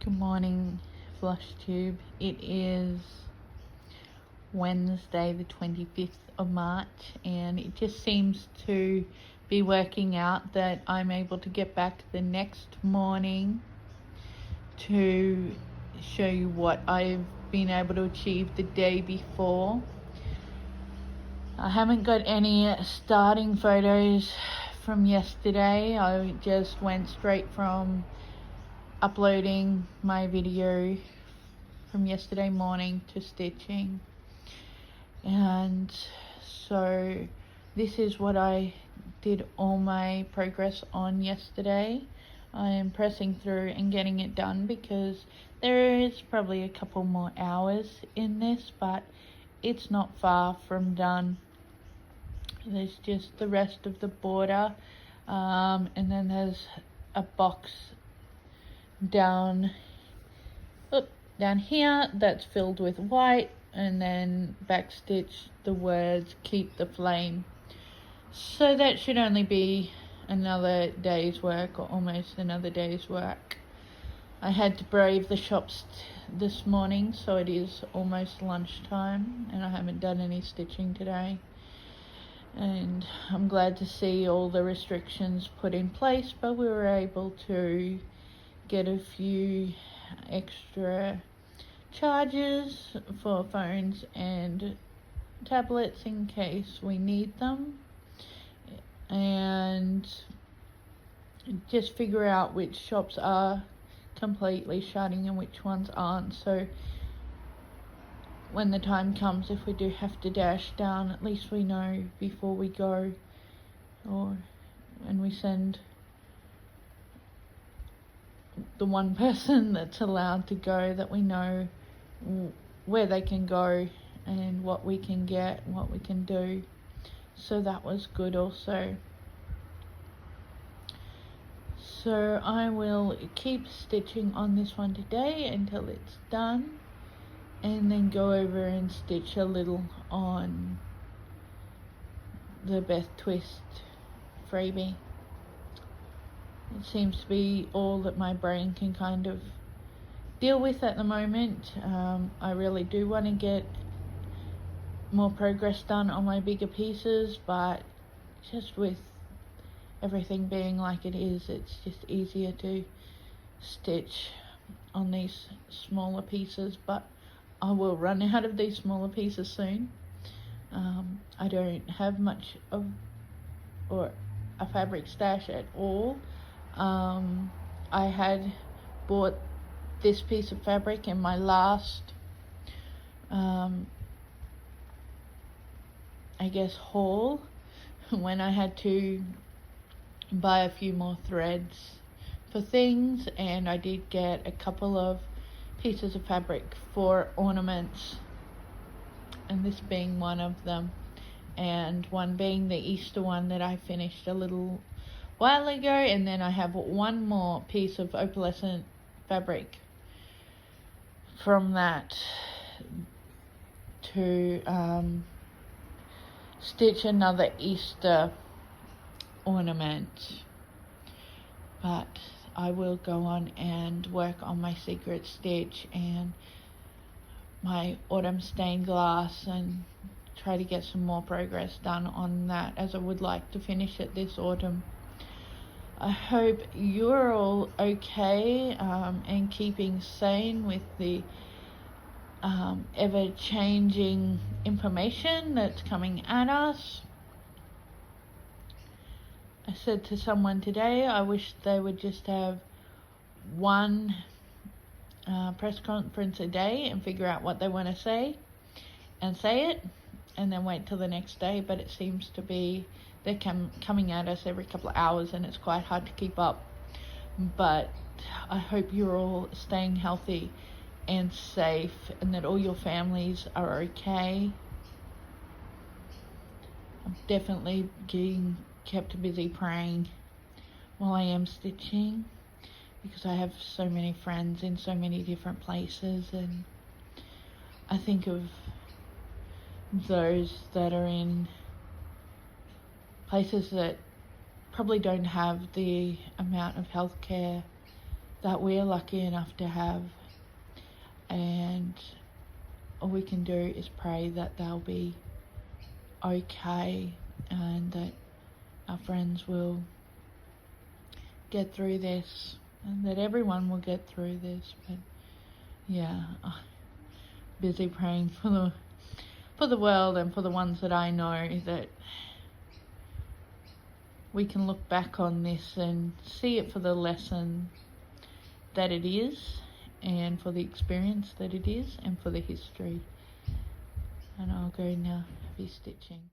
Good morning, Flosstube. It is Wednesday the 25th of March, and it just seems to be working out that I'm able to get back the next morning to show you what I've been able to achieve the day before. I haven't got any starting photos from yesterday. I just went straight from uploading my video from yesterday morning to stitching, and so this is what I did all my progress on yesterday. I am pressing through and getting it done because there is probably a couple more hours in this, but it's not far from done. There's just the rest of the border, and then there's a box down here that's filled with white, and then backstitch the words "keep the flame." So that should only be another day's work, or almost another day's work. I had to brave the shops this morning, so it is almost lunchtime and I haven't done any stitching today, and I'm glad to see all the restrictions put in place, but we were able to get a few extra chargers for phones and tablets in case we need them, and just figure out which shops are completely shutting and which ones aren't, so when the time comes, if we do have to dash down, at least we know before we go, and we send the one person that's allowed to go, that we know where they can go and what we can get, what we can do. So that was good also. So I will keep stitching on this one today until it's done, and then go over and stitch a little on the Beth Twist freebie. It seems to be all that my brain can kind of deal with at the moment. I really do want to get more progress done on my bigger pieces, but just with everything being like it is, it's just easier to stitch on these smaller pieces, but I will run out of these smaller pieces soon. I don't have much of or a fabric stash at all. I had bought this piece of fabric in my last I guess haul, when I had to buy a few more threads for things, and I did get a couple of pieces of fabric for ornaments, and this being one of them, and one being the Easter one that I finished a little while ago, and then I have one more piece of opalescent fabric from that to stitch another Easter ornament. But I will go on and work on my secret stitch and my autumn stained glass and try to get some more progress done on that, as I would like to finish it this autumn. I hope you're all okay and keeping sane with the ever-changing information that's coming at us. I said to someone today, I wish they would just have one press conference a day and figure out what they want to say and say it, and then wait till the next day, but it seems to be they're coming at us every couple of hours, and it's quite hard to keep up. But I hope you're all staying healthy and safe, and that all your families are okay. I'm definitely getting kept busy praying while I am stitching, because I have so many friends in so many different places, and I think of those that are in places that probably don't have the amount of healthcare that we're lucky enough to have, and all we can do is pray that they'll be okay and that our friends will get through this and that everyone will get through this. But yeah, I'm busy praying for the world and for the ones that I know, that we can look back on this and see it for the lesson that it is, and for the experience that it is, and for the history. And I'll go now, heavy stitching.